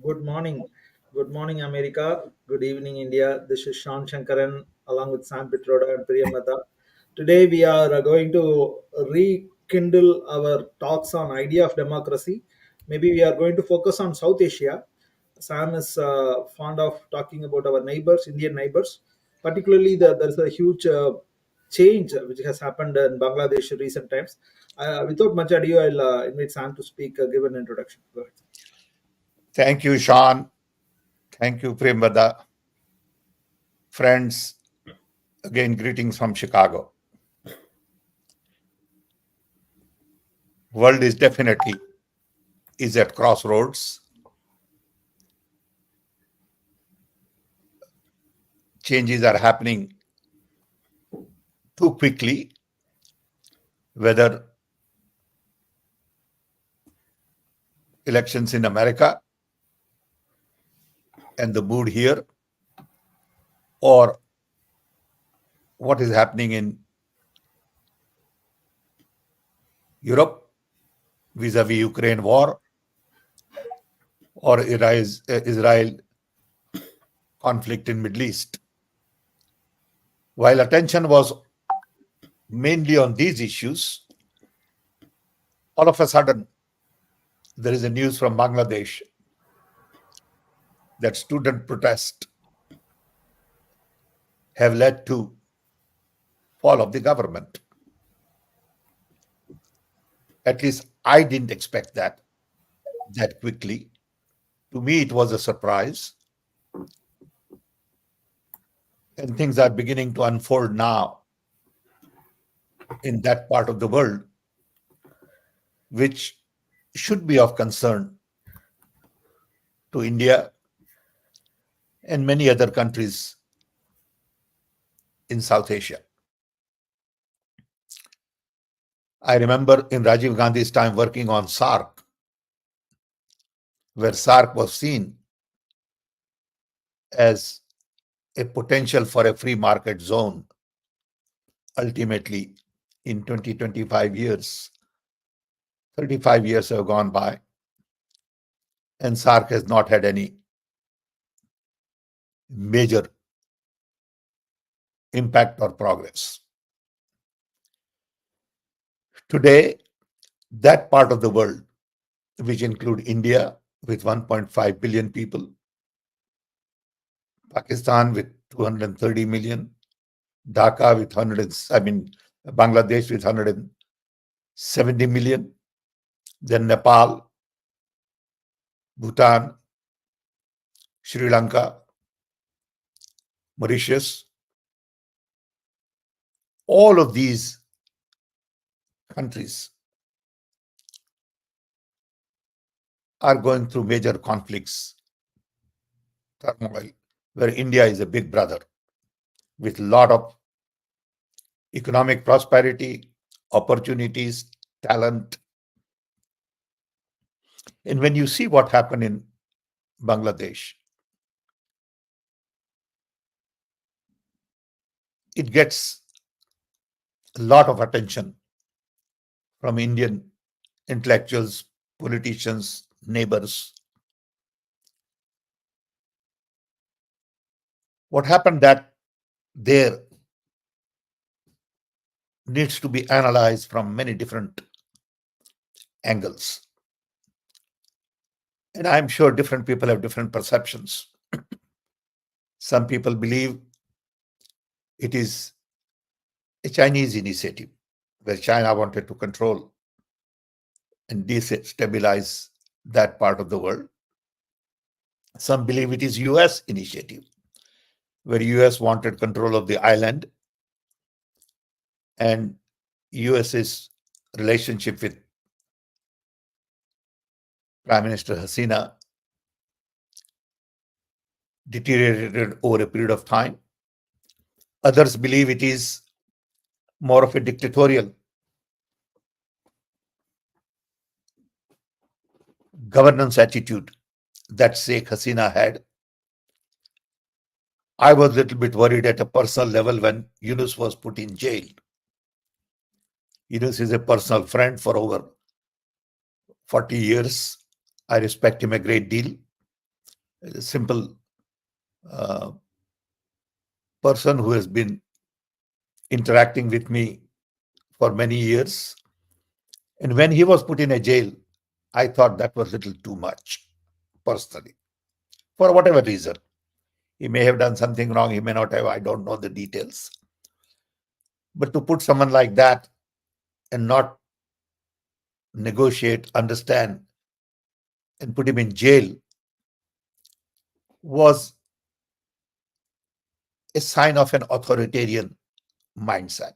Good morning. Good morning, America. Good evening, India. This is Sean Shankaran along with Sam Pitroda and Priyamata. Today we are going to rekindle our talks on idea of democracy. Maybe we are going to focus on South Asia. Sam is fond of talking about our neighbors, Indian neighbors. Particularly, there's a huge change which has happened in Bangladesh in recent times. Without much ado, I'll invite Sam to speak, give an introduction. Go ahead. Thank you, Sean. Thank you, Premada. Friends, again, greetings from Chicago. World is definitely at crossroads. Changes are happening too quickly, whether elections in America and the mood here, or what is happening in Europe vis-a-vis Ukraine war, or Israel conflict in Middle East. While attention was mainly on these issues, all of a sudden there is a news from Bangladesh that student protests have led to fall of the government. At least I didn't expect that quickly. To me, it was a surprise. And things are beginning to unfold now in that part of the world, which should be of concern to India and many other countries in South Asia. I remember in Rajiv Gandhi's time working on SARC, where SARC was seen as a potential for a free market zone. Ultimately, in 20-25 years, 35 years have gone by, and SARC has not had any major impact or progress. Today, that part of the world, which include India with 1.5 billion people, Pakistan with 230 million, Dhaka with Bangladesh with 170 million, then Nepal, Bhutan, Sri Lanka, Mauritius. All of these countries are going through major conflicts, turmoil, where India is a big brother with a lot of economic prosperity, opportunities, talent. And when you see what happened in Bangladesh, it gets a lot of attention from Indian intellectuals, politicians, neighbors. What happened that there needs to be analyzed from many different angles. And I'm sure different people have different perceptions. Some people believe it is a Chinese initiative where China wanted to control and destabilize that part of the world. Some believe it is US initiative where US wanted control of the island, and US's relationship with Prime Minister Hasina deteriorated over a period of time. Others believe it is more of a dictatorial governance attitude that Sheikh Hasina had. I was a little bit worried at a personal level when Yunus was put in jail. Yunus is a personal friend for over 40 years. I respect him a great deal. a simple uh, person who has been interacting with me for many years. And when he was put in a jail, I thought that was a little too much, personally, for whatever reason. He may have done something wrong, he may not have, I don't know the details. But to put someone like that and not negotiate, understand, and put him in jail was a sign of an authoritarian mindset.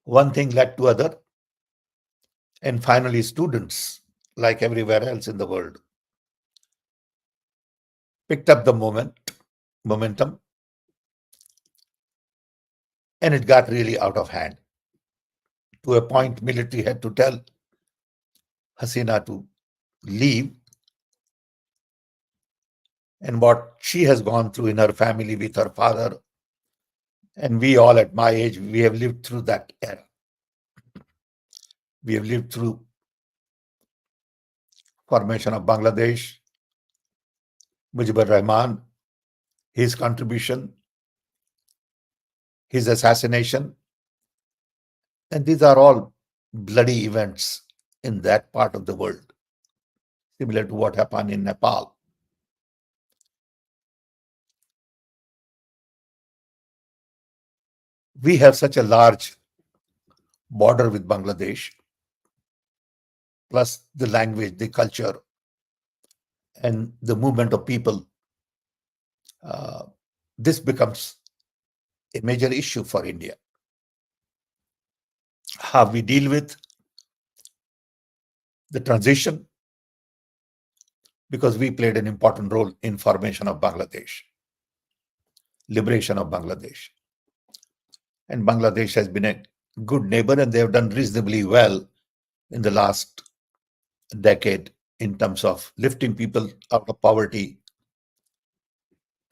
One thing led to other, and finally, students, like everywhere else in the world, picked up the momentum, and it got really out of hand. To a point, military had to tell Hasina to leave, and what she has gone through in her family with her father, and we all at my age, we have lived through that era. We have lived through formation of Bangladesh, Mujibur Rahman, his contribution, his assassination, and these are all bloody events in that part of the world, similar to what happened in Nepal. We have such a large border with Bangladesh, plus the language, the culture, and the movement of people. Uh, this becomes a major issue for India. How we deal with the transition, because we played an important role in formation of Bangladesh, liberation of Bangladesh. And Bangladesh has been a good neighbor, and they have done reasonably well in the last decade in terms of lifting people out of poverty,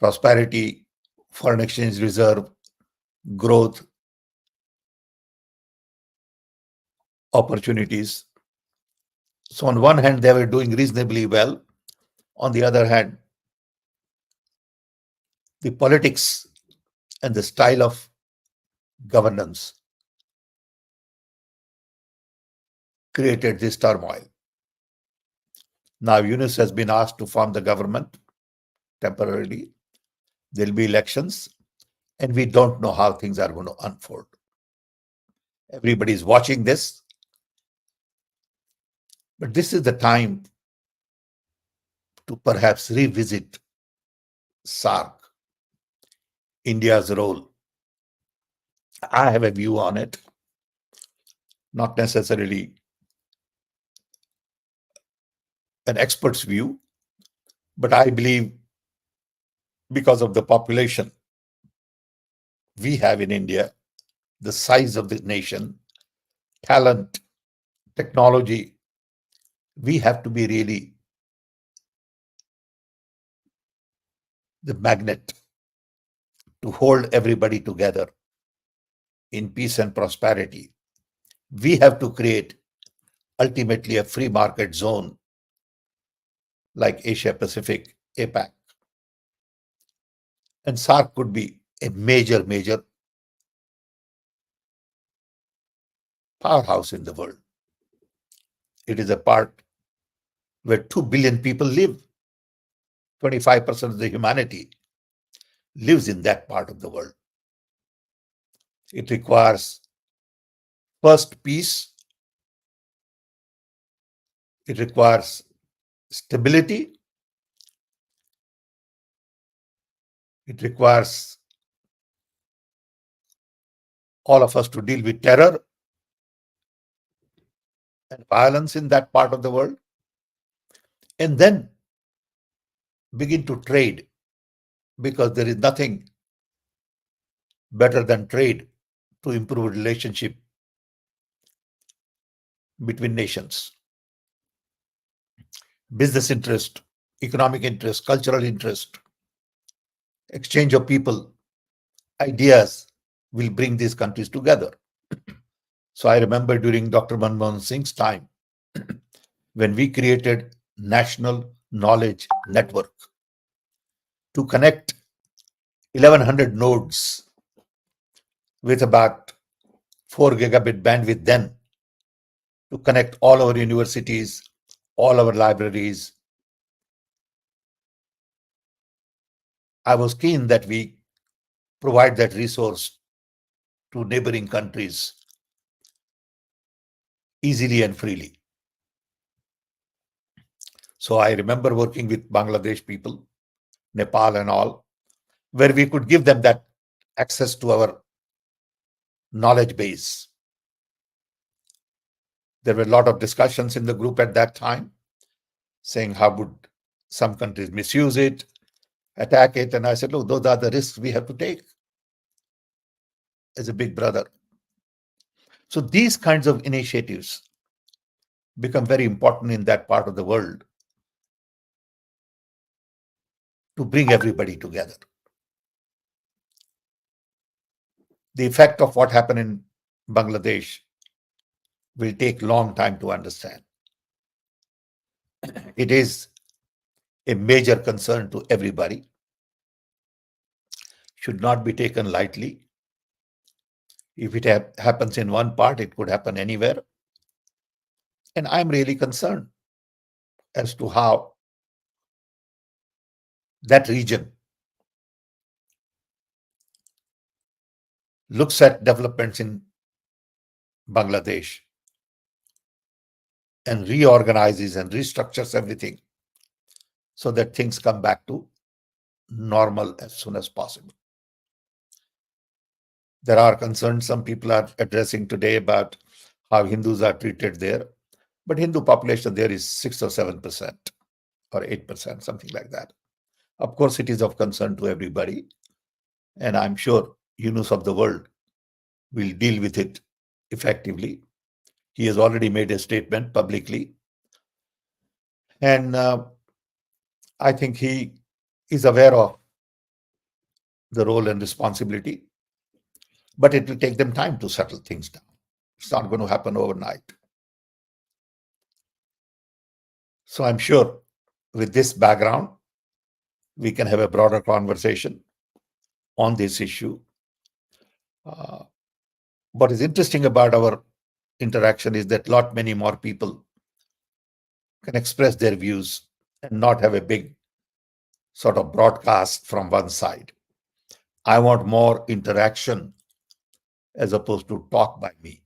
prosperity, foreign exchange reserve, growth, opportunities. So on one hand, they were doing reasonably well. On the other hand, the politics and the style of governance created this turmoil. Now Yunus has been asked to form the government temporarily. There'll be elections, and we don't know how things are going to unfold. Everybody's watching this, but this is the time to perhaps revisit SARC, India's role. I have a view on it, not necessarily an expert's view, but I believe because of the population we have in India, the size of the nation, talent, technology, we have to be really the magnet to hold everybody together in peace and prosperity. We have to create ultimately a free market zone like Asia Pacific, APAC. And SARC could be a major powerhouse in the world. It is a part where 2 billion people live. 25% of the humanity lives in that part of the world. It requires first peace, it requires stability, it requires all of us to deal with terror and violence in that part of the world, and then begin to trade, because there is nothing better than trade to improve relationship between nations. Business interest, economic interest, cultural interest, exchange of people, ideas will bring these countries together. So I remember during Dr. Manmohan Singh's time, when we created national knowledge network to connect 1100 nodes with about 4 gigabit bandwidth then to connect all our universities, all our libraries. I was keen that we provide that resource to neighboring countries easily and freely. So I remember working with Bangladesh people, Nepal and all, where we could give them that access to our knowledge base. There were a lot of discussions in the group at that time saying how would some countries misuse it, attack it. And I said, look, those are the risks we have to take as a big brother. So these kinds of initiatives become very important in that part of the world to bring everybody together. The effect of what happened in Bangladesh will take long time to understand. It is a major concern to everybody, should not be taken lightly. If it happens in one part, it could happen anywhere. And I'm really concerned as to how that region looks at developments in Bangladesh and reorganizes and restructures everything so that things come back to normal as soon as possible. There are concerns some people are addressing today about how Hindus are treated there, but Hindu population there is 6 or 7% or 8%, something like that. Of course, it is of concern to everybody, and I'm sure Yunus of the world will deal with it effectively. He has already made a statement publicly, and I think he is aware of the role and responsibility, but it will take them time to settle things down. It's not going to happen overnight. So I'm sure with this background, we can have a broader conversation on this issue. What is interesting about our interaction is that lot many more people can express their views and not have a big sort of broadcast from one side. I want more interaction as opposed to talk by me.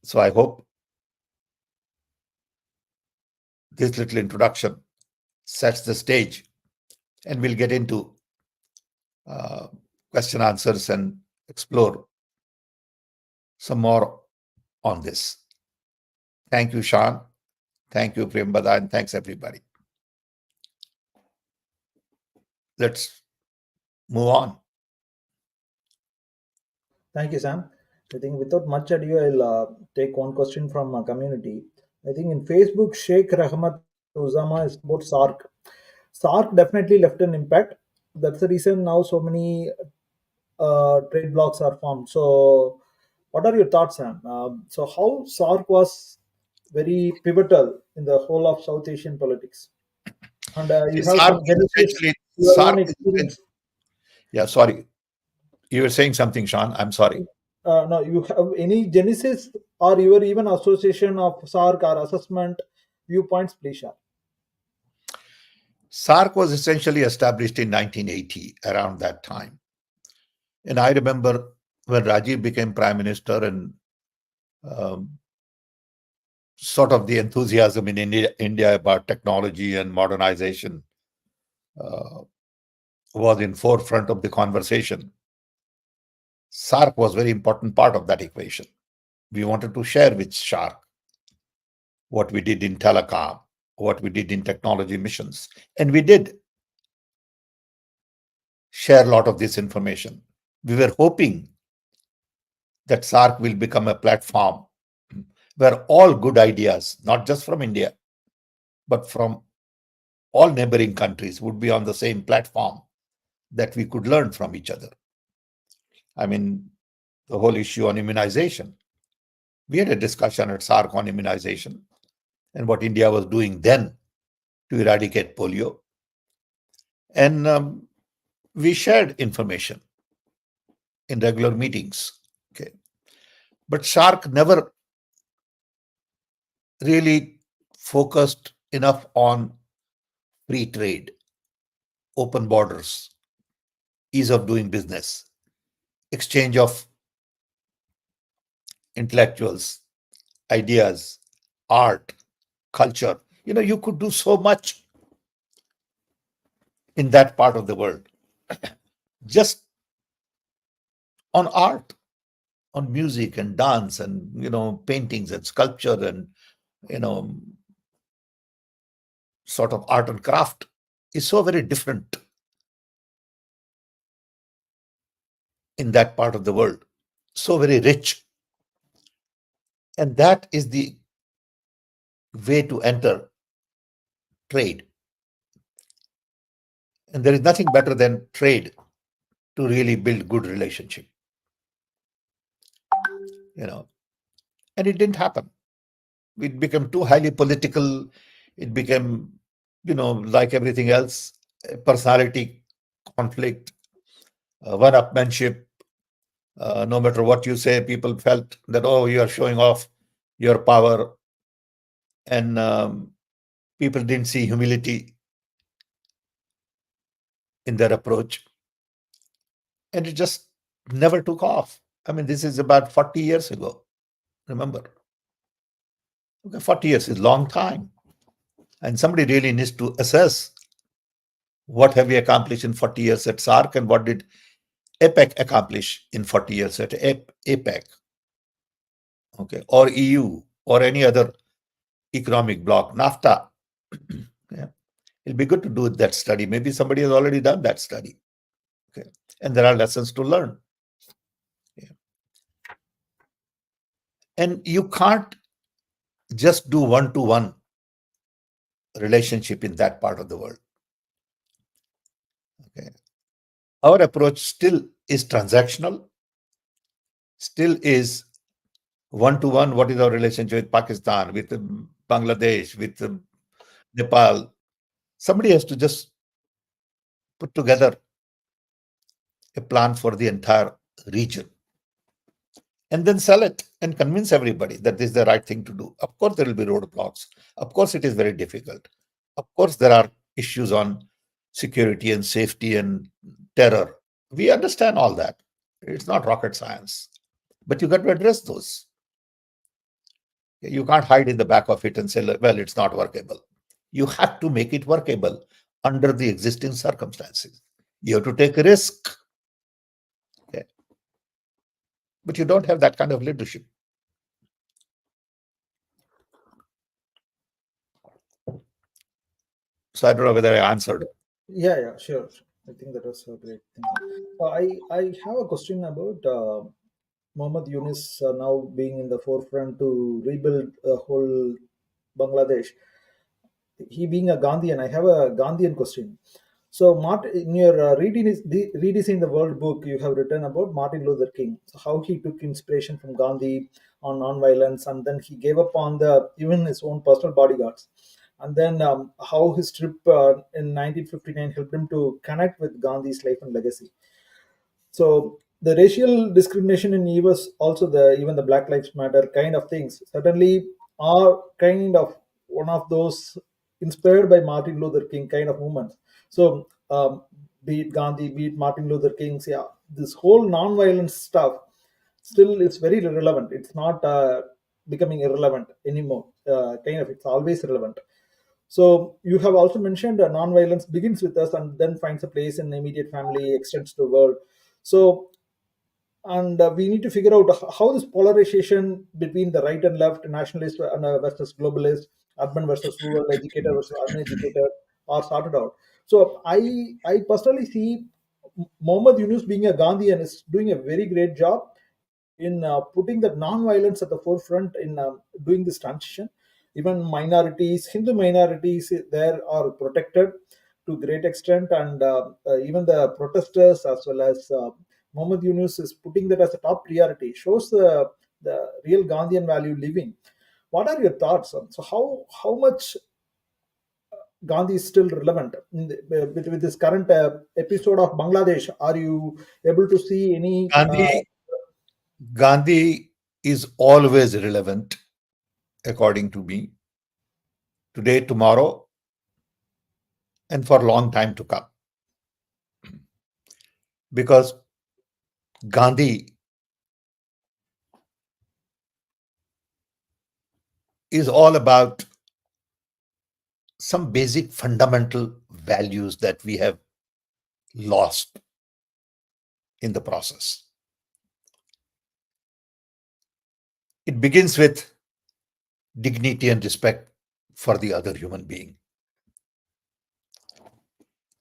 So I hope this little introduction sets the stage, and we'll get into question answers and explore some more on this. Thank you, Sean. Thank you, Prembada, and thanks everybody. Let's move on. Thank you, Sam. I think without much ado, I'll take one question from a community. I think in Facebook, Sheikh Rahmat Uzama is about SARC. SARC definitely left an impact. That's the reason now so many trade blocks are formed. So, what are your thoughts, Sam? So, how SARC was very pivotal in the whole of South Asian politics, and See, you have some genesis, your own SARC is experience. yeah, sorry. You were saying something, Sean. I'm sorry. No, you have any genesis or your even association of SARC or assessment viewpoints, please share. SARC was essentially established in 1980, around that time. And I remember when Rajiv became prime minister and um, sort of the enthusiasm in India about technology and modernization uh, was in forefront of the conversation. SARC was a very important part of that equation. We wanted to share with SARC what we did in telecom, what we did in technology missions. And we did share a lot of this information. We were hoping that SARC will become a platform where all good ideas, not just from India, but from all neighboring countries, would be on the same platform, that we could learn from each other. I mean, the whole issue on immunization. We had a discussion at SARC on immunization, and what India was doing then to eradicate polio. And we shared information in regular meetings. Okay. But SARC never really focused enough on free trade, open borders, ease of doing business, exchange of intellectuals, ideas, art, culture. You could do so much in that part of the world just on art, on music and dance and, paintings and sculpture and, you know, sort of art and craft is so very different in that part of the world, so very rich. And that is the way to enter trade. And there is nothing better than trade to really build good relationship, you know. And it didn't happen. It became too highly political. It became, like everything else, a personality conflict, one-upmanship. No matter what you say, people felt that, oh, you are showing off your power. And people didn't see humility in their approach. And it just never took off. I mean, this is about 40 years ago, remember. Okay, 40 years is a long time. And somebody really needs to assess what have we accomplished in 40 years at SARC and what did APEC accomplish in 40 years at APEC, okay, or EU or any other economic bloc, NAFTA. Yeah. It'll be good to do that study. Maybe somebody has already done that study. Okay. And there are lessons to learn. Yeah. And you can't just do one-to-one relationship in that part of the world. Okay. Our approach still is transactional, still is one-to-one. What is our relationship with Pakistan, with Bangladesh, with Nepal? Somebody has to just put together a plan for the entire region and then sell it and convince everybody that this is the right thing to do. Of course, there will be roadblocks. Of course, it is very difficult. Of course, there are issues on security and safety and terror. We understand all that. It's not rocket science. But you got to address those. You can't hide in the back of it and say, well, it's not workable. You have to make it workable under the existing circumstances. You have to take a risk. Okay. But you don't have that kind of leadership. So I don't know whether I answered. Yeah, yeah, sure. I think that was a great thing. I have a question about Mohammad Yunus now being in the forefront to rebuild the whole Bangladesh. He being a Gandhian, I have a Gandhian question. So, Martin, in your redesign the world book, you have written about Martin Luther King. So, how he took inspiration from Gandhi on nonviolence, and then he gave up on the even his own personal bodyguards, and then how his trip in 1959 helped him to connect with Gandhi's life and legacy. So the racial discrimination in US, also the even the Black Lives Matter kind of things, certainly are kind of one of those inspired by Martin Luther King kind of movements. So be it Gandhi, be it Martin Luther King's, yeah, this whole non-violence stuff still is very relevant. It's not becoming irrelevant anymore. Kind of, it's always relevant. So you have also mentioned non-violence begins with us and then finds a place in immediate family, extends to the world. So, and we need to figure out how this polarization between the right and left, nationalist and versus globalist, urban versus rural, educated versus uneducated, are sorted out. So I personally see Mohammad Yunus being a Gandhian is doing a very great job in putting the non-violence at the forefront in doing this transition. Even minorities, Hindu minorities, there are protected to great extent, and even the protesters as well as Muhammad Yunus is putting that as a top priority. Shows the real Gandhian value living. What are your thoughts on, so how much Gandhi is still relevant in with this current episode of Bangladesh? Are you able to see any Gandhi is always relevant, according to me, today, tomorrow, and for a long time to come. Because Gandhi is all about some basic fundamental values that we have lost in the process. It begins with dignity and respect for the other human being.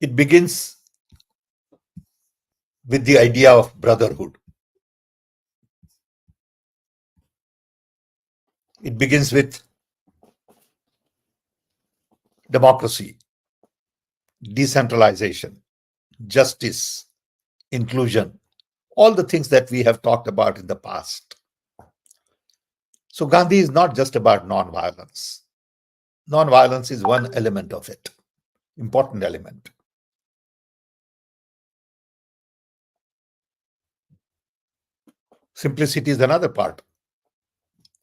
It begins with the idea of brotherhood. It begins with democracy, decentralization, justice, inclusion, all the things that we have talked about in the past. So, Gandhi is not just about non-violence. Non-violence is one element of it, important element. Simplicity is another part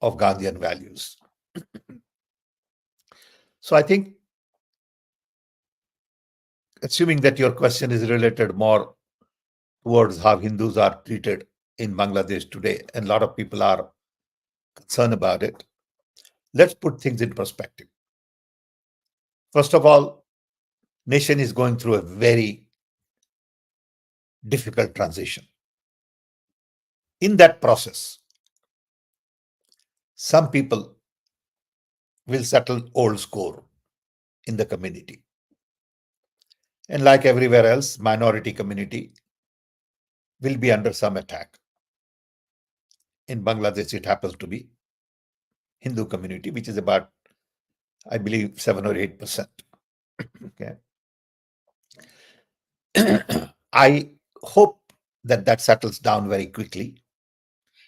of Gandhian values. So, I think, assuming that your question is related more towards how Hindus are treated in Bangladesh today, and a lot of people are concerned about it, let's put things in perspective. First of all, nation is going through a very difficult transition. In that process, some people will settle old score in the community. And like everywhere else, minority community will be under some attack. In Bangladesh, it happens to be Hindu community, which is about, I believe, 7 or 8%. Okay. I hope that that settles down very quickly.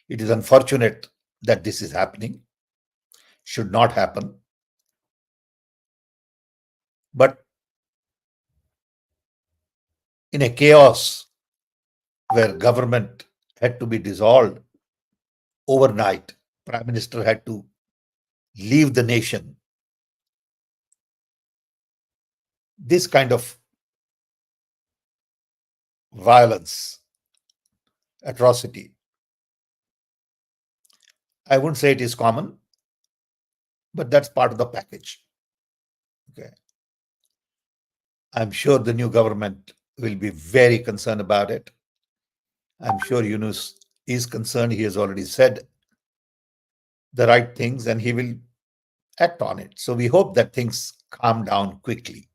It is unfortunate that this is happening. Should not happen. But in a chaos where government had to be dissolved overnight, prime minister had to leave the nation, this kind of violence, atrocity, I wouldn't say it is common, but that's part of the package. Okay. I'm sure the new government will be very concerned about it. I'm sure Yunus is concerned. He has already said the right things and he will act on it. So we hope that things calm down quickly.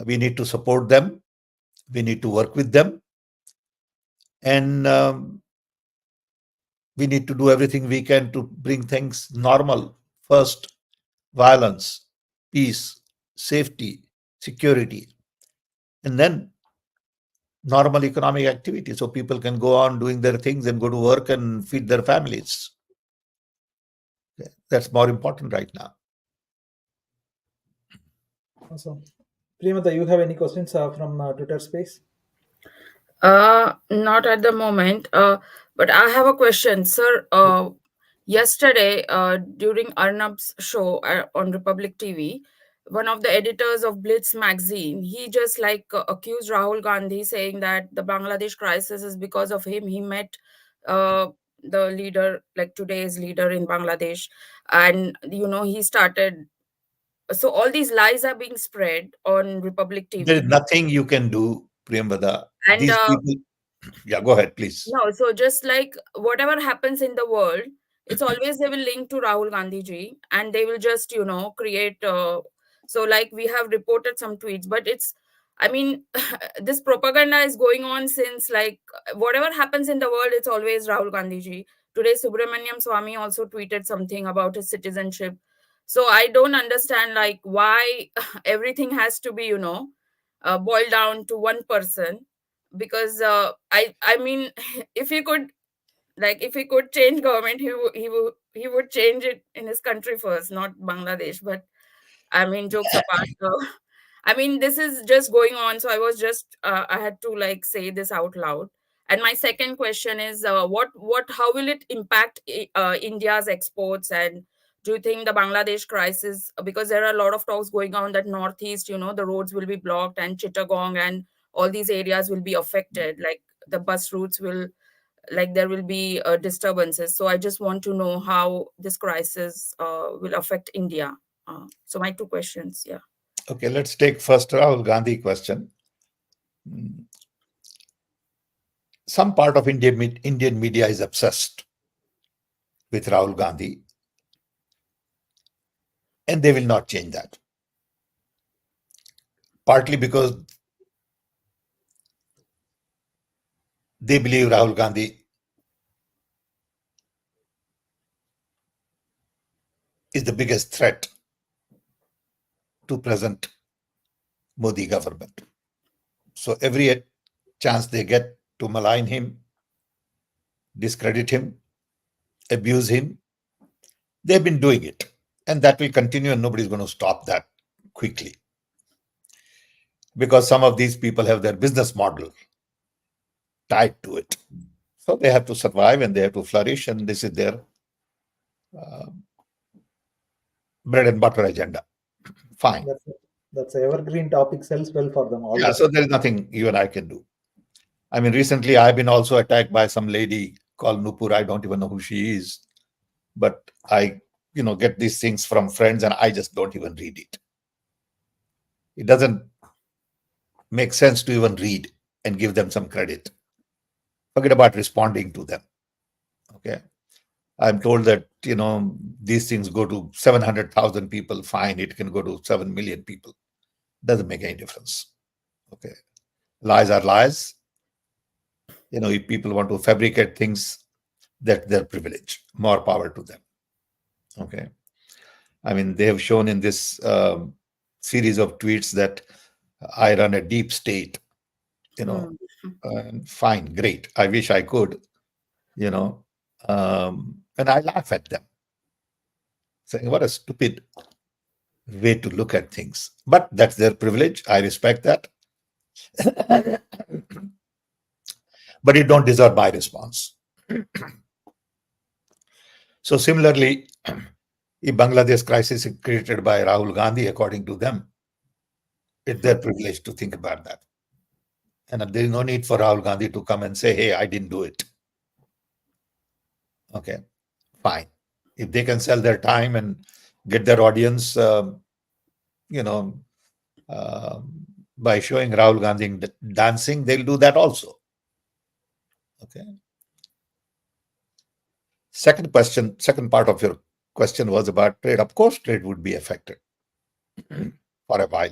We need to support them. We need to work with them. And we need to do everything we can to bring things normal. First, violence, peace, safety, security, and then normal economic activity so people can go on doing their things and go to work and feed their families. That's more important right now. Awesome. Priyamata, you have any questions from Twitter space? Not at the moment. But I have a question, sir. Yesterday, during Arnab's show on Republic TV, one of the editors of Blitz magazine, he just like accused Rahul Gandhi, saying that the Bangladesh crisis is because of him. He met uh, the leader, like today's leader in Bangladesh, and he started. So all these lies are being spread on Republic There is TV, nothing you can do, Priyambada. and These people, yeah, go ahead, please. no, so just like whatever happens in the world, it's always they will link to Rahul Gandhi ji, and they will just create. So like we have reported some tweets, but it's, I mean, this propaganda is going on since like whatever happens in the world, it's always Rahul Gandhi ji. Today, Subramaniam Swami also tweeted something about his citizenship. So I don't understand like why everything has to be boiled down to one person, because I mean if you could Like if he could change government, he would change it in his country first, not Bangladesh. But I mean, jokes apart. I mean, this is just going on. So I had to like say this out loud. And my second question is, how will it impact India's exports? And do you think the Bangladesh crisis, because there are a lot of talks going on that Northeast, the roads will be blocked and Chittagong and all these areas will be affected, like the bus routes will, like there will be disturbances. So I just want to know how this crisis will affect India. So my two questions, yeah. Okay, let's take first Rahul Gandhi question. Mm, Some part of Indian media is obsessed with Rahul Gandhi, and they will not change that. Partly because they believe Rahul Gandhi is the biggest threat to present Modi government. So every chance they get to malign him, discredit him, abuse him, they've been doing it. And that will continue, and nobody's going to stop that quickly. Because some of these people have their business model tied to it. So they have to survive and they have to flourish, and this is their uh, bread and butter agenda. Fine. That's a evergreen topic, sells well for them all Yeah, the so time. there is nothing you and I can do. I mean, recently I've been also attacked by some lady called Nupur. I don't even know who she is, but I, get these things from friends and I just don't even read it. It doesn't make sense to even read and give them some credit. Forget about responding to them. Okay. I'm told that, these things go to 700,000 people. Fine. It can go to 7 million people. Doesn't make any difference. Okay. Lies are lies. If people want to fabricate things, that's their privilege. More power to them. Okay. I mean, they have shown in this series of tweets that I run a deep state, Mm. fine, great. I wish I could, you know, and I laugh at them, saying, what a stupid way to look at things. But that's their privilege. I respect that. But it don't deserve my response. So similarly, if Bangladesh crisis is created by Rahul Gandhi, according to them, it's their privilege to think about that. And there is no need for Rahul Gandhi to come and say, hey, I didn't do it. Okay, fine. If they can sell their time and get their audience, you know, by showing Rahul Gandhi dancing, they'll do that also. Okay. Second part of your question was about trade. Of course, trade would be affected for a while.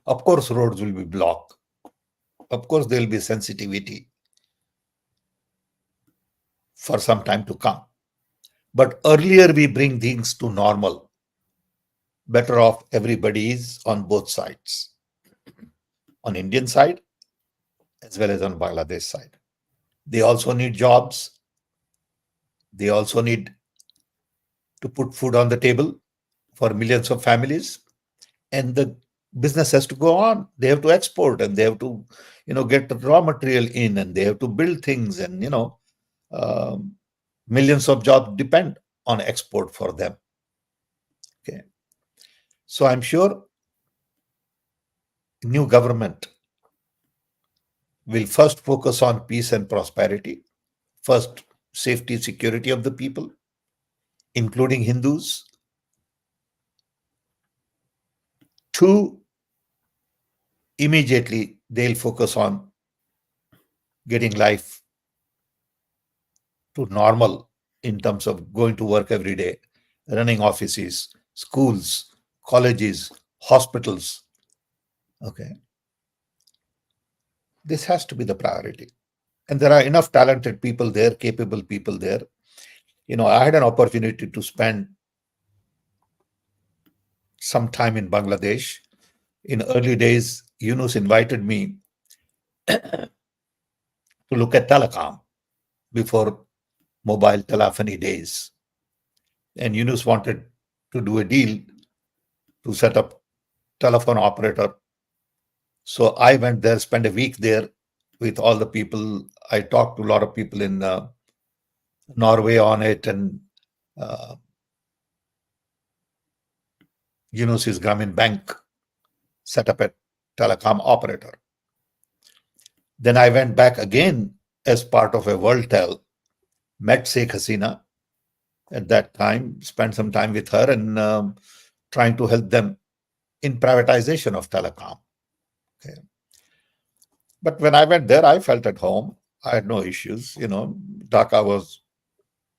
Of course, roads will be blocked. Of course, there will be sensitivity for some time to come. But earlier we bring things to normal, better off everybody is on both sides, on Indian side as well as on Bangladesh side. They also need jobs. They also need to put food on the table for millions of families, and the business has to go on. They have to export, and they have to, get the raw material in, and they have to build things, and um, millions of jobs depend on export for them. Okay, so I'm sure new government will first focus on peace and prosperity, first safety, security of the people, including Hindus. Two, immediately they'll focus on getting life to normal in terms of going to work every day, running offices, schools, colleges, hospitals. Okay. This has to be the priority. And there are enough talented people there, capable people there. I had an opportunity to spend some time in Bangladesh. In early days, Yunus invited me to look at telecom. before mobile telephony days. And Yunus wanted to do a deal to set up telephone operator. So I went there, spent a week there with all the people. I talked to a lot of people in Norway on it, and uh, Yunus's Grameen Bank set up a telecom operator. Then I went back again as part of a World Tel, met Sheikh Hasina at that time, spent some time with her and trying to help them in privatization of telecom. Okay. But when I went there, I felt at home. I had no issues. Dhaka was,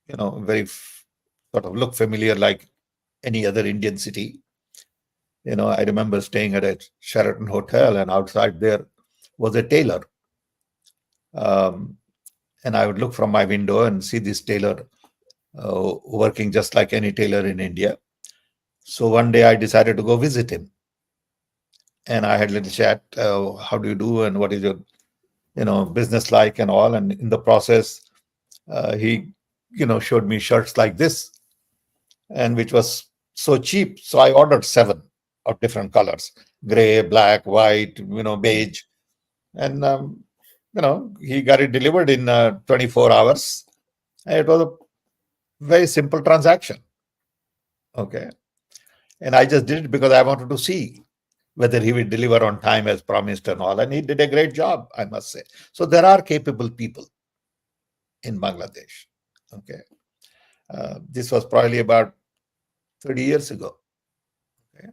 very sort of look familiar like any other Indian city. I remember staying at a Sheraton hotel, and outside there was a tailor. Um, and I would look from my window and see this tailor working just like any tailor in India. So one day I decided to go visit him, and I had a little chat. How do you do, and what is your, business like, and all. And in the process, he, showed me shirts like this, and which was so cheap. So I ordered 7 of different colors: gray, black, white, beige, and he got it delivered in 24 hours. And it was a very simple transaction. Okay. And I just did it because I wanted to see whether he will deliver on time as promised and all. And he did a great job, I must say. So there are capable people in Bangladesh. Okay. This was probably about 30 years ago. Okay.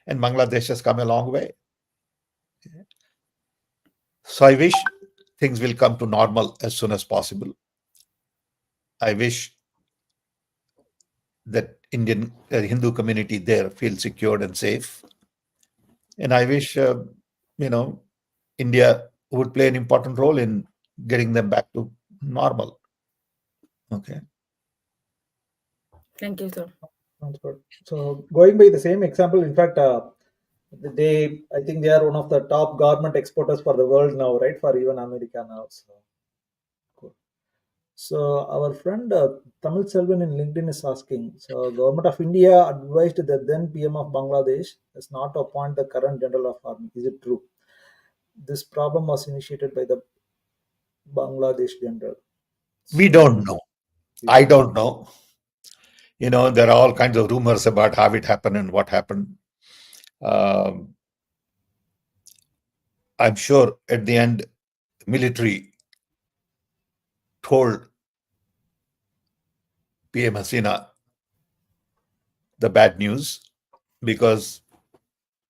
And Bangladesh has come a long way. Okay. So I wish things will come to normal as soon as possible. I wish that Indian Hindu community there feels secured and safe. And I wish, India would play an important role in getting them back to normal. Okay. Thank you, sir. Sounds good. So going by the same example, in fact, I think they are one of the top garment exporters for the world now, right? For even America now. So, cool. So our friend Tamil Selvan in LinkedIn is asking. So government of India advised the then PM of Bangladesh as not to appoint the current general of army. Is it true? This problem was initiated by the Bangladesh general. We So don't know. I don't know. There are all kinds of rumors about how it happened and what happened. Um, I'm sure at the end, military told PM Hasina the bad news, because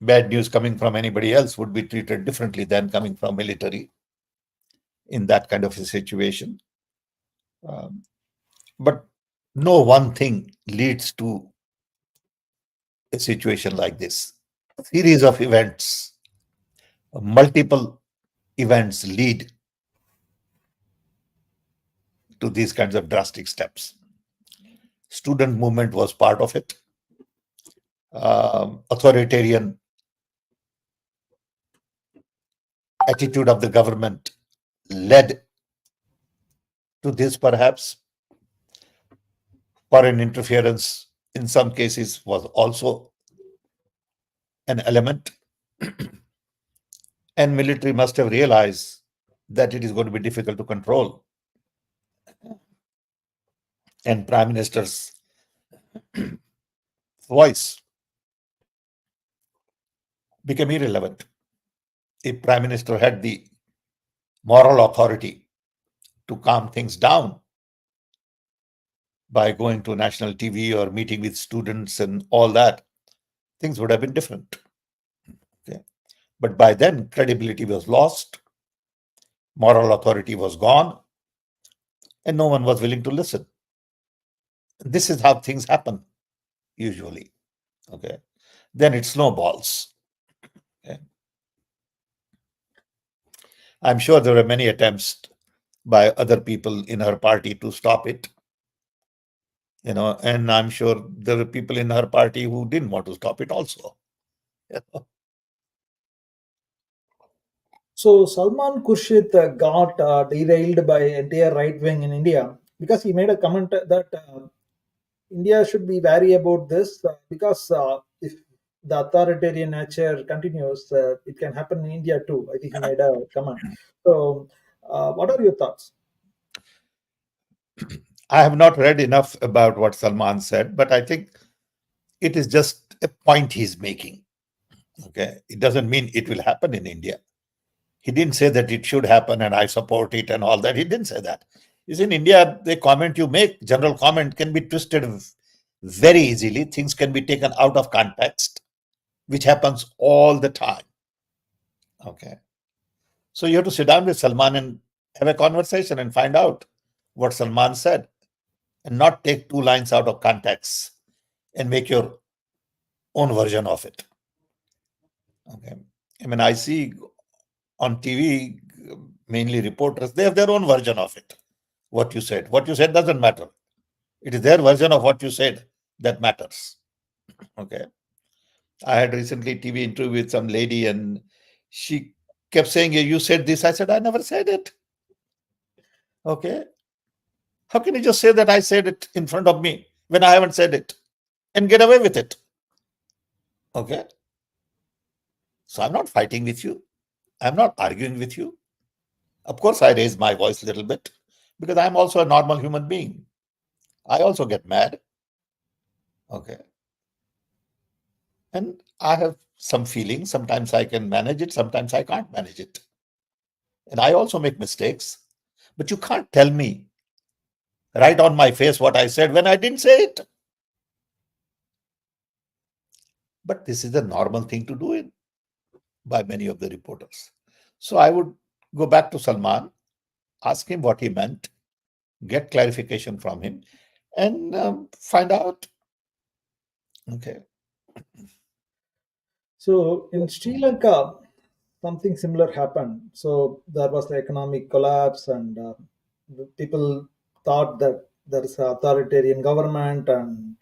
bad news coming from anybody else would be treated differently than coming from military in that kind of a situation. Um, but no one thing leads to a situation like this. A series of events, multiple events lead to these kinds of drastic steps. Student movement was part of it. Authoritarian attitude of the government led to this, perhaps. Foreign interference in some cases was also an element. And military must have realized that it is going to be difficult to control. And Prime Minister's voice became irrelevant. If Prime Minister had the moral authority to calm things down by going to national TV or meeting with students and all that, things would have been different. Okay. But by then, credibility was lost, moral authority was gone, and no one was willing to listen. This is how things happen usually. Okay. Then it snowballs. Okay. I'm sure there were many attempts by other people in her party to stop it. And I'm sure there were people in her party who didn't want to stop it also. So Salman Khurshid got derailed by entire right wing in India because he made a comment that India should be wary about this because if the authoritarian nature continues, it can happen in India too. I think he made a comment. So, what are your thoughts? I have not read enough about what Salman said, but I think it is just a point he's making. Okay. It doesn't mean it will happen in India. He didn't say that it should happen and I support it and all that. He didn't say that. You see, in India, the comment you make, general comment, can be twisted very easily. Things can be taken out of context, which happens all the time. Okay. So you have to sit down with Salman and have a conversation and find out what Salman said and not take two lines out of context and make your own version of it. Okay. I mean, I see on TV, mainly reporters, they have their own version of it. What you said. What you said doesn't matter. It is their version of what you said that matters. Okay. I had recently TV interview with some lady and she kept saying, you said this. I said, I never said it. Okay. How can you just say that I said it in front of me when I haven't said it and get away with it? Okay. So I'm not fighting with you. I'm not arguing with you. Of course, I raise my voice a little bit because I'm also a normal human being. I also get mad. Okay. And I have some feelings. Sometimes I can manage it, sometimes I can't manage it. And I also make mistakes. But you can't tell me right on my face what I said when I didn't say it. But this is a normal thing to do by many of the reporters. So I would go back to Salman, ask him what he meant, get clarification from him, and find out. Okay. So, in Sri Lanka, something similar happened. So, there was the economic collapse, and the people thought that there is an authoritarian government, and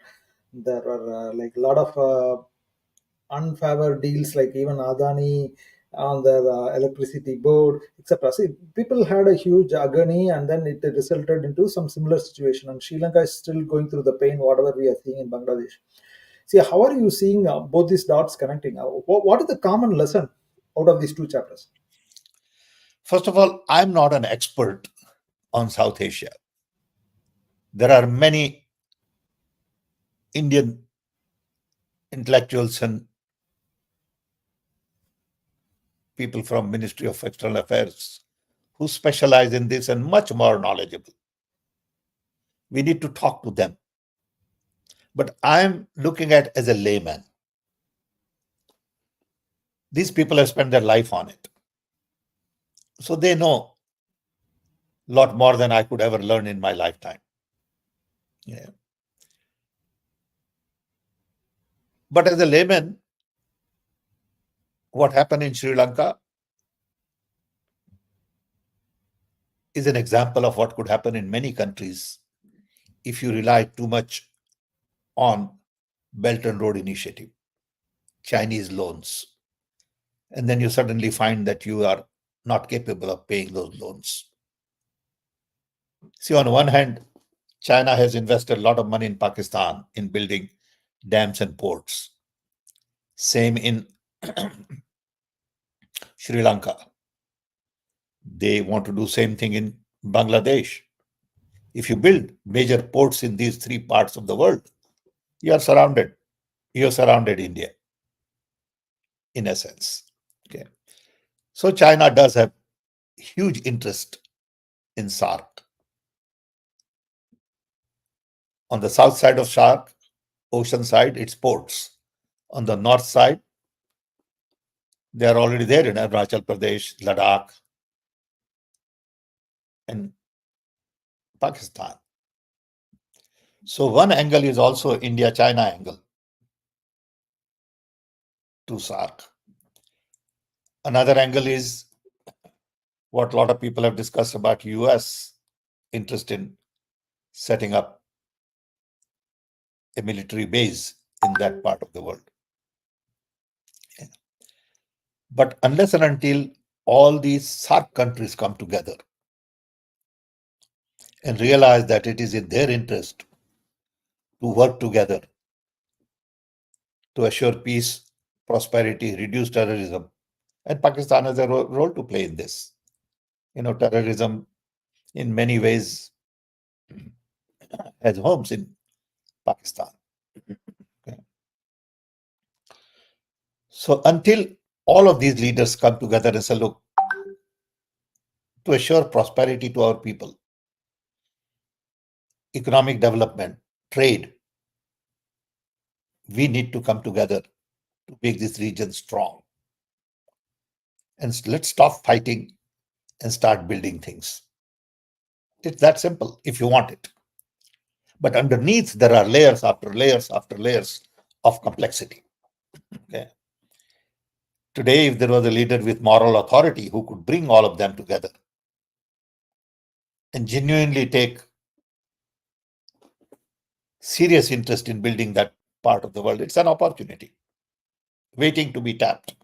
there are like a lot of unfavored deals, like even Adani on the electricity board, etc. See, people had a huge agony, and then it resulted into some similar situation. And Sri Lanka is still going through the pain, whatever we are seeing in Bangladesh. See, how are you seeing both these dots connecting? What is the common lesson out of these two chapters? First of all, I'm not an expert on South Asia. There are many Indian intellectuals and people from Ministry of External Affairs who specialize in this and much more knowledgeable. We need to talk to them. But I'm looking at as a layman. These people have spent their life on it. So they know a lot more than I could ever learn in my lifetime. Yeah. But as a layman, what happened in Sri Lanka is an example of what could happen in many countries if you rely too much on Belt and Road Initiative, Chinese loans, and then you suddenly find that you are not capable of paying those loans. See, on one hand, China has invested a lot of money in Pakistan in building dams and ports. Same in Sri Lanka. They want to do same thing in Bangladesh. If you build major ports in these three parts of the world, you are surrounded. You are surrounded India, in a sense. Okay. So China does have huge interest in SARC. On the south side of SARC, ocean side, it's ports. On the north side, they are already there in Arunachal Pradesh, Ladakh, and Pakistan. So one angle is also India-China angle to SARC. Another angle is what a lot of people have discussed about US interest in setting up a military base in that part of the world. But unless and until all these SARC countries come together and realize that it is in their interest to work together to assure peace, prosperity, reduce terrorism. And Pakistan has a role to play in this. Terrorism in many ways has homes in Pakistan. Okay. So until all of these leaders come together and say, look, to assure prosperity to our people, economic development, trade, we need to come together to make this region strong. And let's stop fighting and start building things. It's that simple if you want it. But underneath, there are layers after layers after layers of complexity. Okay. Today, if there was a leader with moral authority who could bring all of them together and genuinely take serious interest in building that part of the world, it's an opportunity waiting to be tapped.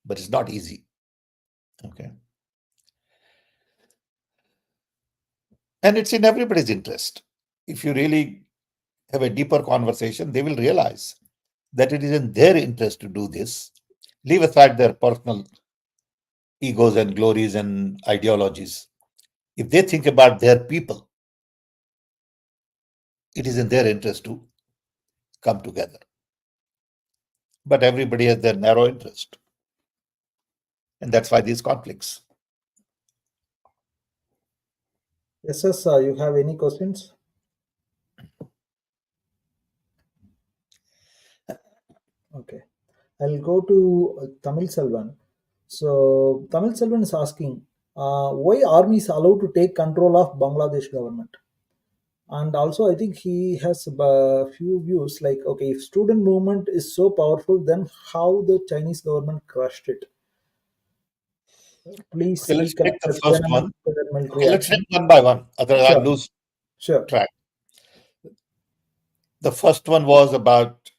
But it's not easy. Okay. And it's in everybody's interest. If you really have a deeper conversation, they will realize that it is in their interest to do this. Leave aside their personal egos and glories and ideologies. If they think about their people, it is in their interest to come together. But everybody has their narrow interest. And that's why these conflicts. Yes, sir. You have any questions? Okay. I'll go to Tamil Selvan. So Tamil Selvan is asking, why army is allowed to take control of Bangladesh government? And also, I think he has a few views like, okay, if student movement is so powerful, then how the Chinese government crushed it? Please Okay, let's take reconnect the the first Tiananmen one. Square military Okay, let's take action. one by one. Otherwise, I'll Sure, lose sure. track. The first one was about,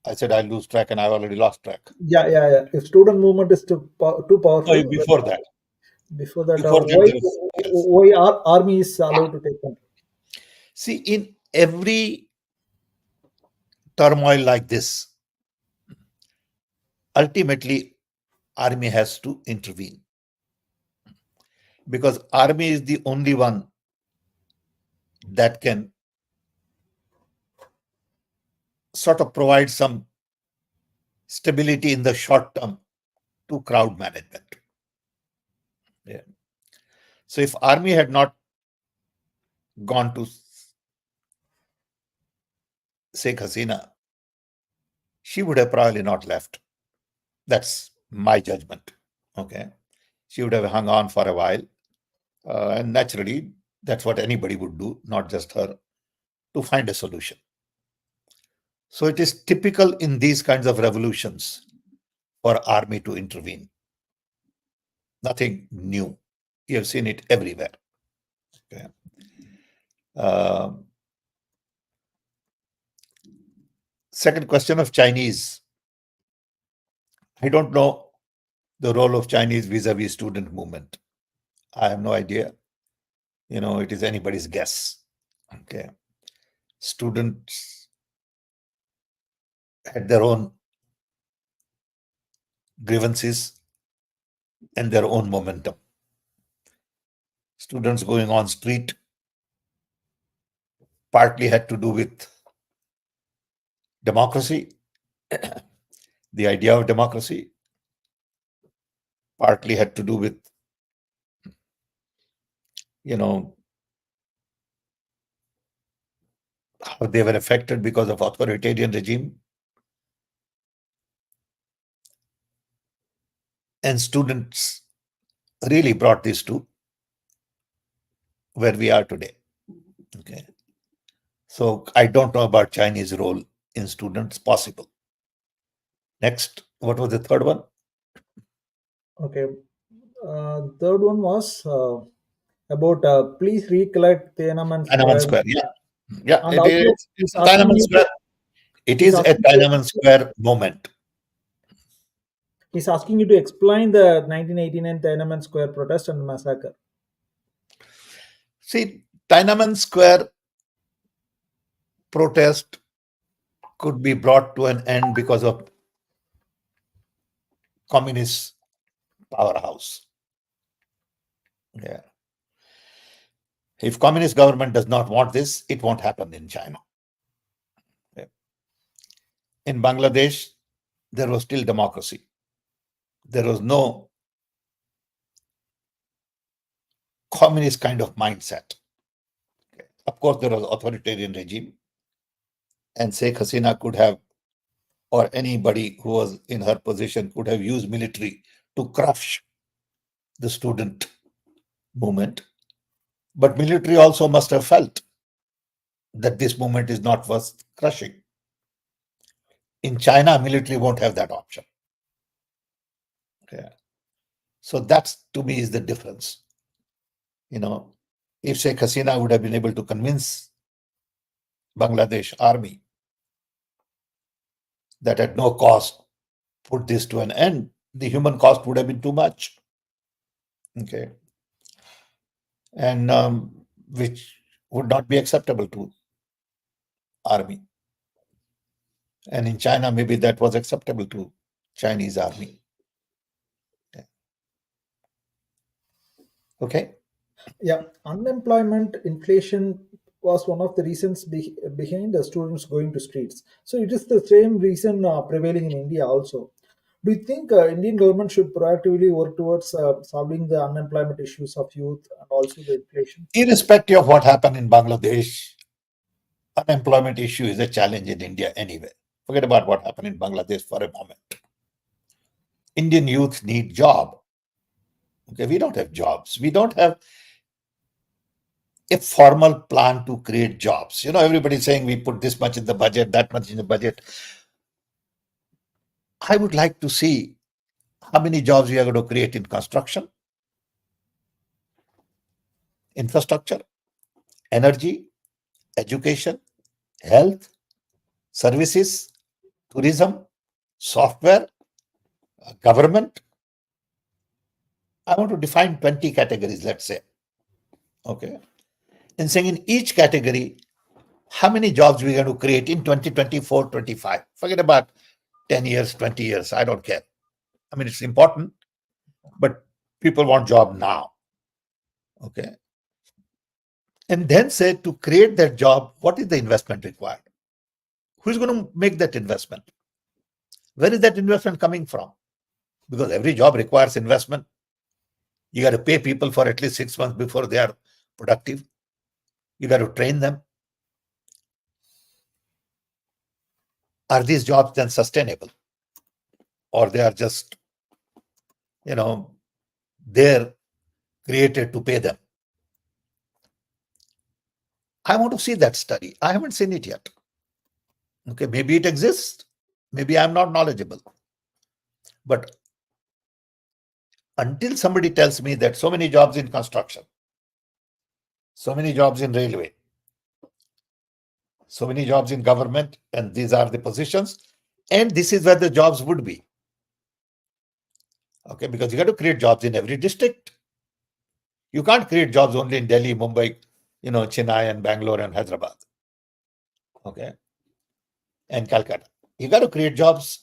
I said I'll lose track and I've already lost track. Yeah. If student movement is too powerful, No, before that. before that, Before that, there is, yes. why our army is allowed to take control? See, in every turmoil like this, ultimately, army has to intervene. Because army is the only one that can sort of provide some stability in the short term to crowd management. Yeah. So if army had not gone to Sheikh Hasina, she would have probably not left. That's my judgment. Okay. She would have hung on for a while. And naturally, that's what anybody would do, not just her, to find a solution. So it is typical in these kinds of revolutions for army to intervene. Nothing new. You have seen it everywhere. Okay. Second question of Chinese. I don't know the role of Chinese vis-a-vis student movement. I have no idea. It is anybody's guess. Okay. Students had their own grievances and their own momentum. Students going on street partly had to do with democracy, the idea of democracy, partly had to do with, how they were affected because of authoritarian regime. And students really brought this to where we are today. Okay. So I don't know about Chinese role in students. Possible. Next, what was the third one? Okay. Third one was about please recollect Tiananmen Tiananmen Square. Square. Yeah. And It also, is. he's It's a asking Tiananmen you Square. to, It he's is a asking Tiananmen Square moment. He's asking you to explain the 1989 Tiananmen Square protest and massacre. See, Tiananmen Square protest could be brought to an end because of communist powerhouse. Yeah. If communist government does not want this, it won't happen in China. Yeah. In Bangladesh, there was still democracy. There was no communist kind of mindset. Okay. Of course, there was authoritarian regime, and Sheikh Hasina could have, or anybody who was in her position could have used military to crush the student movement. But military also must have felt that this movement is not worth crushing. In China, military won't have that option. Okay. So that's, to me, is the difference. If Sheikh Hasina would have been able to convince Bangladesh army that at no cost put this to an end, the human cost would have been too much. Okay. And which would not be acceptable to army. And in China, maybe that was acceptable to Chinese army. Okay. Yeah, unemployment, inflation was one of the reasons behind the students going to streets. So it is the same reason prevailing in India also. Do you think Indian government should proactively work towards solving the unemployment issues of youth and also the inflation? Irrespective of what happened in Bangladesh, unemployment issue is a challenge in India anyway. Forget about what happened in Bangladesh for a moment. Indian youth need job. Okay, we don't have jobs. We don't have a formal plan to create jobs. Everybody's saying we put this much in the budget, that much in the budget. I would like to see how many jobs we are going to create in construction, infrastructure, energy, education, health, services, tourism, software, government. I want to define 20 categories, let's say. Okay. And saying in each category, how many jobs we're going to create in 2024, 25. Forget about 10 years, 20 years. I don't care. I mean, it's important, but people want job now. Okay. And then say to create that job, what is the investment required? Who's going to make that investment? Where is that investment coming from? Because every job requires investment. You got to pay people for at least 6 months before they are productive. You got to train them. Are these jobs then sustainable? Or they are just, they're created to pay them? I want to see that study. I haven't seen it yet. Okay, maybe it exists. Maybe I'm not knowledgeable. But until somebody tells me that so many jobs in construction, so many jobs in railway, so many jobs in government, and these are the positions, and this is where the jobs would be. Okay, because you got to create jobs in every district. You can't create jobs only in Delhi, Mumbai, Chennai and Bangalore and Hyderabad. Okay. And Calcutta. You got to create jobs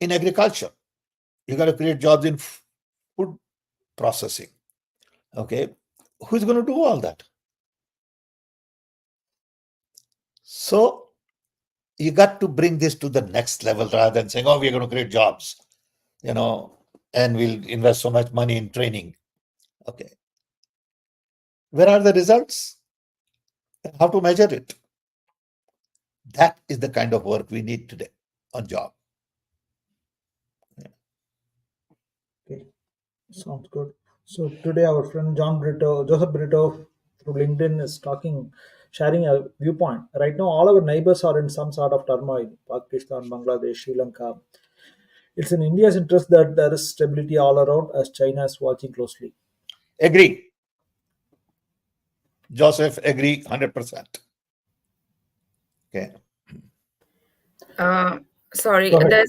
in agriculture. You got to create jobs in food processing. Okay. Who's going to do all that? So you got to bring this to the next level rather than saying, oh, we're going to create jobs, and we'll invest so much money in training. Okay. Where are the results? How to measure it? That is the kind of work we need today on job. Okay, sounds good. So today our friend Joseph Brito through LinkedIn is sharing a viewpoint. Right now, all our neighbors are in some sort of turmoil. Pakistan, Bangladesh, Sri Lanka. It's in India's interest that there is stability all around as China is watching closely. Agree. Joseph, agree 100%. Okay. Uh, Sorry, Go ahead.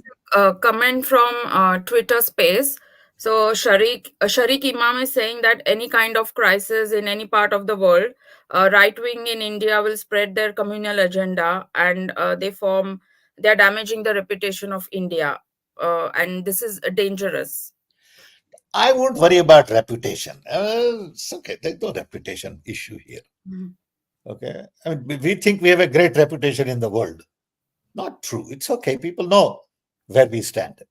comment from Twitter space. So Sharik Imam is saying that any kind of crisis in any part of the world, right wing in India will spread their communal agenda, and they're damaging the reputation of India, and this is dangerous. I won't worry about reputation. It's okay. There's no reputation issue here. Mhm. Okay. I mean, we think we have a great reputation in the world. Not true. It's okay. People know where we stand.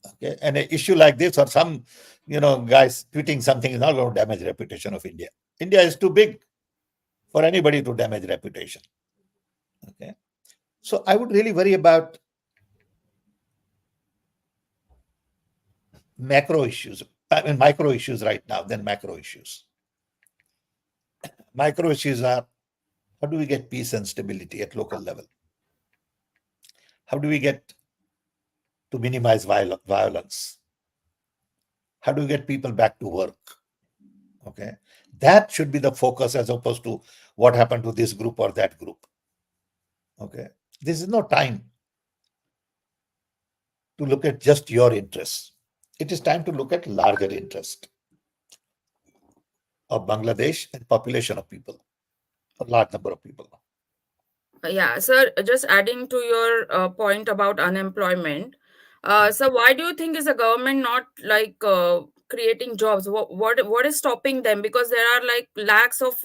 Okay. And an issue like this, or some, guys tweeting something, is not going to damage reputation of India. India is too big for anybody to damage reputation. Okay. So I would really worry about macro issues. I mean, micro issues right now than macro issues. Micro issues are, how do we get peace and stability at local level? How do we get to minimize violence? How do we get people back to work? Okay. That should be the focus as opposed to what happened to this group or that group. Okay. This is no time to look at just your interests. It is time to look at larger interest of Bangladesh and population of people, a large number of people. Yeah, sir, just adding to your point about unemployment. So why do you think is the government not like creating jobs? What is stopping them? Because there are like lakhs of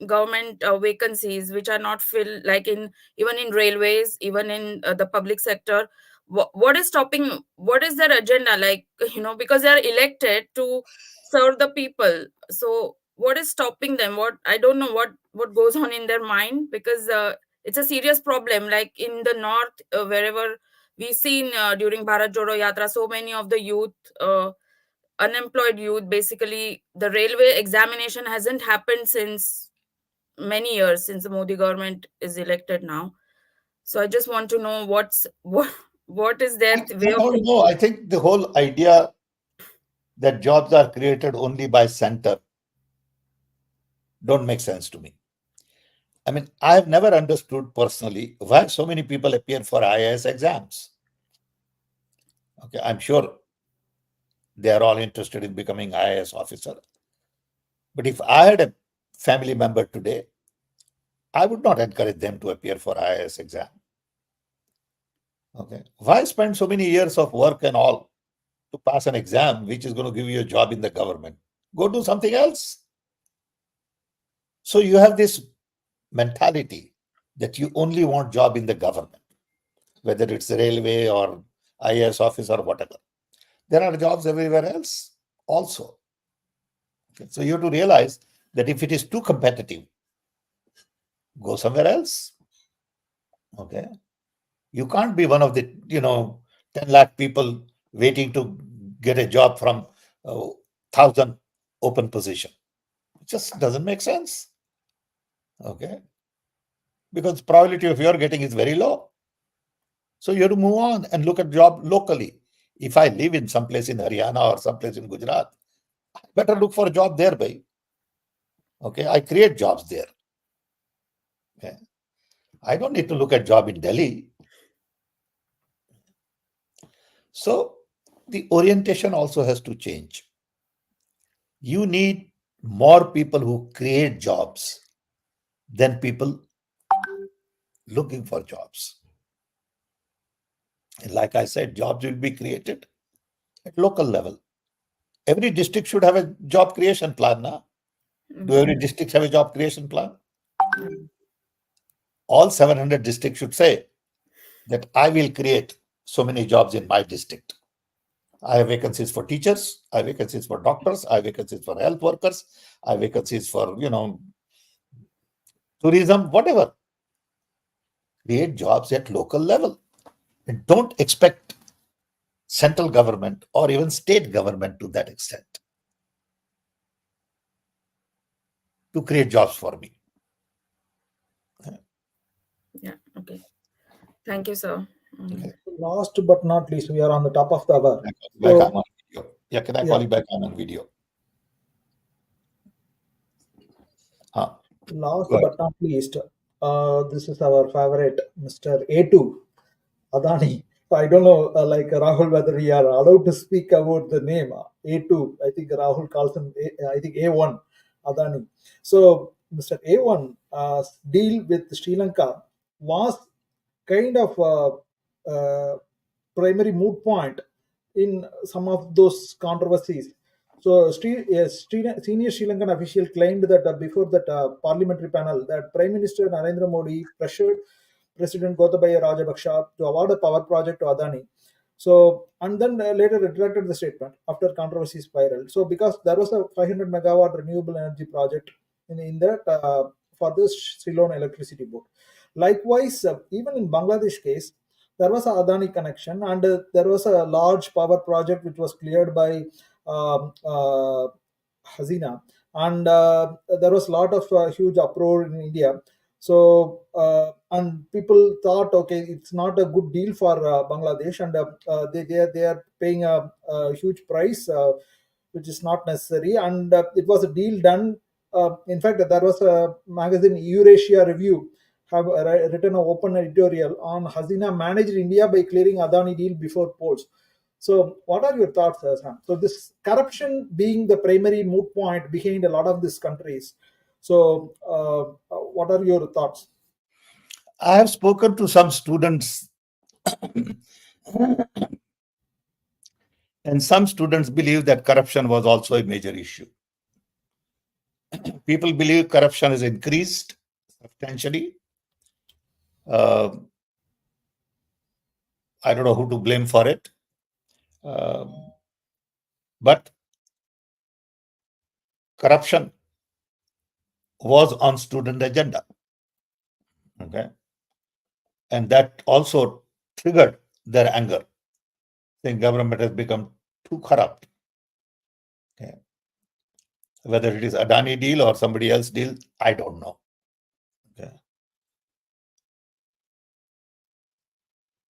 government vacancies which are not filled, like in even in railways, even in the public sector. What is stopping? What is their agenda? Like because they are elected to serve the people. So what is stopping them? What I don't know what goes on in their mind, because it's a serious problem, like in the north, wherever we've seen during Bharat Jodo Yatra, so many of the youth, unemployed youth, basically the railway examination hasn't happened since many years, since the Modi government is elected now. So I just want to know what is their I way of don't know. thinking. I think the whole idea that jobs are created only by center don't make sense to me. I mean, I have never understood personally why so many people appear for IAS exams. Okay, I'm sure they are all interested in becoming IAS officer. But if I had a family member today, I would not encourage them to appear for IAS exam. Okay, why spend so many years of work and all to pass an exam which is going to give you a job in the government? Go do something else. So you have this mentality that you only want job in the government, whether it's railway or IAS office or whatever. There are jobs everywhere else also. Okay. So you have to realize that if it is too competitive, go somewhere else. Okay. You can't be one of the 10 lakh people waiting to get a job from 1,000 open position. It just doesn't make sense. Okay. Because probability of your getting is very low. So you have to move on and look at job locally. If I live in some place in Haryana or someplace in Gujarat, I better look for a job there, by. Okay, I create jobs there. Okay. I don't need to look at job in Delhi. So the orientation also has to change. You need more people who create jobs than people looking for jobs. And like I said, jobs will be created at local level. Every district should have a job creation plan now. Do every district have a job creation plan? All 700 districts should say that I will create so many jobs in my district. I have vacancies for teachers, I have vacancies for doctors, I have vacancies for health workers, I have vacancies for, tourism, whatever. Create jobs at local level. And don't expect central government or even state government to that extent to create jobs for me. Yeah, okay. Thank you, sir. Okay. Last but not least, we are on the top of the hour. Back So, on video. Yeah, can I yeah, call you back on video? Huh. last Go ahead. but not least, this is our favorite Mr. A2 Adani. I don't know, like Rahul, whether we are allowed to speak about the name A2. I think Rahul calls him, I think A1, Adani. So Mr. A1 deal with Sri Lanka was kind of primary moot point in some of those controversies. So, senior Sri Lankan official claimed that before that parliamentary panel, that Prime Minister Narendra Modi pressured President Gotabaya Rajapaksa to award a power project to Adani. So, and then later retracted the statement after controversy spiraled. So, because there was a 500 megawatt renewable energy project in that for this Ceylon electricity board. Likewise, even in Bangladesh case, there was a Adani connection, and there was a large power project which was cleared by um, uh, Hasina, and there was a lot of huge uproar in India. So and people thought, okay, it's not a good deal for Bangladesh, and they are paying a huge price, which is not necessary, and it was a deal done. In fact, there was a magazine Eurasia Review have written an open editorial on Hasina managed India by clearing Adani deal before polls. So, what are your thoughts, Sam? So, this corruption being the primary moot point behind a lot of these countries. So, what are your thoughts? I have spoken to some students, and some students believe that corruption was also a major issue. People believe corruption has increased substantially. Uh, I don't know who to blame for it, but corruption was on student agenda. Okay, and that also triggered their anger, saying government has become too corrupt. Okay. Whether it is Adani deal or somebody else deal, I don't know. Okay.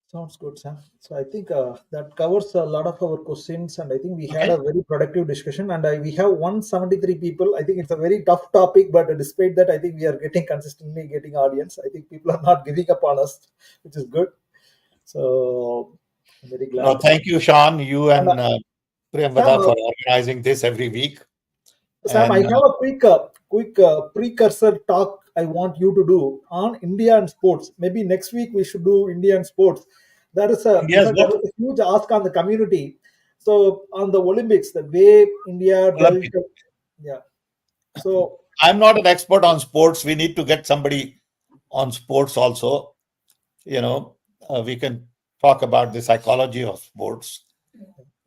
Sounds good, Sam. So I think that covers a lot of our questions, and I think we had a very productive discussion. And we have 173 people. I think it's a very tough topic, but despite that, I think we are getting consistently getting audience. I think people are not giving up on us, which is good. So I'm very No, glad. thank you, Sean, you And and Sam, Priyamvada for organizing this every week. Sam, I And have a quick precursor talk I want you to do on India and sports. Maybe next week we should do India and sports. There is a, in India's fact, there what? is a huge ask on the community. So on the Olympics, the way India dealt, Olympic. yeah. So I'm not an expert on sports. We need to get somebody on sports also. You know, we can talk about the psychology of sports.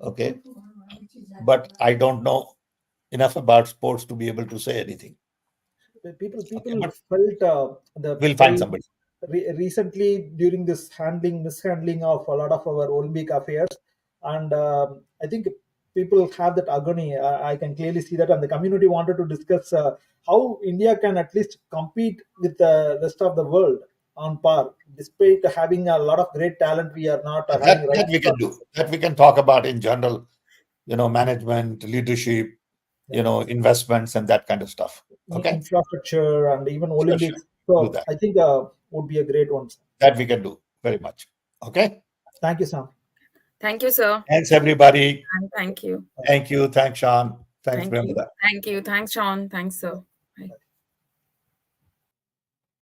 Okay. But I don't know enough about sports to be able to say anything. people Okay. people But felt the we'll find very somebody. recently during this mishandling of a lot of our Olympic affairs, and I think people have that agony. I can clearly see that, and the community wanted to discuss how India can at least compete with the rest of the world on par, despite having a lot of great talent. We are not having right That we can do. That we can talk about in general, management, leadership, investments and that kind of stuff. Okay. infrastructure and even Sure, sure. Olympics. Do So that. I think would be a great one. That we can do very much. Okay. Thank you, Sam. Thank you, sir. Thanks, everybody. And thank you. Thank you. Thanks, Sean. Thanks, Thank you. Priyamvada. Thank you. Thanks, Sean. Thanks, sir. Bye.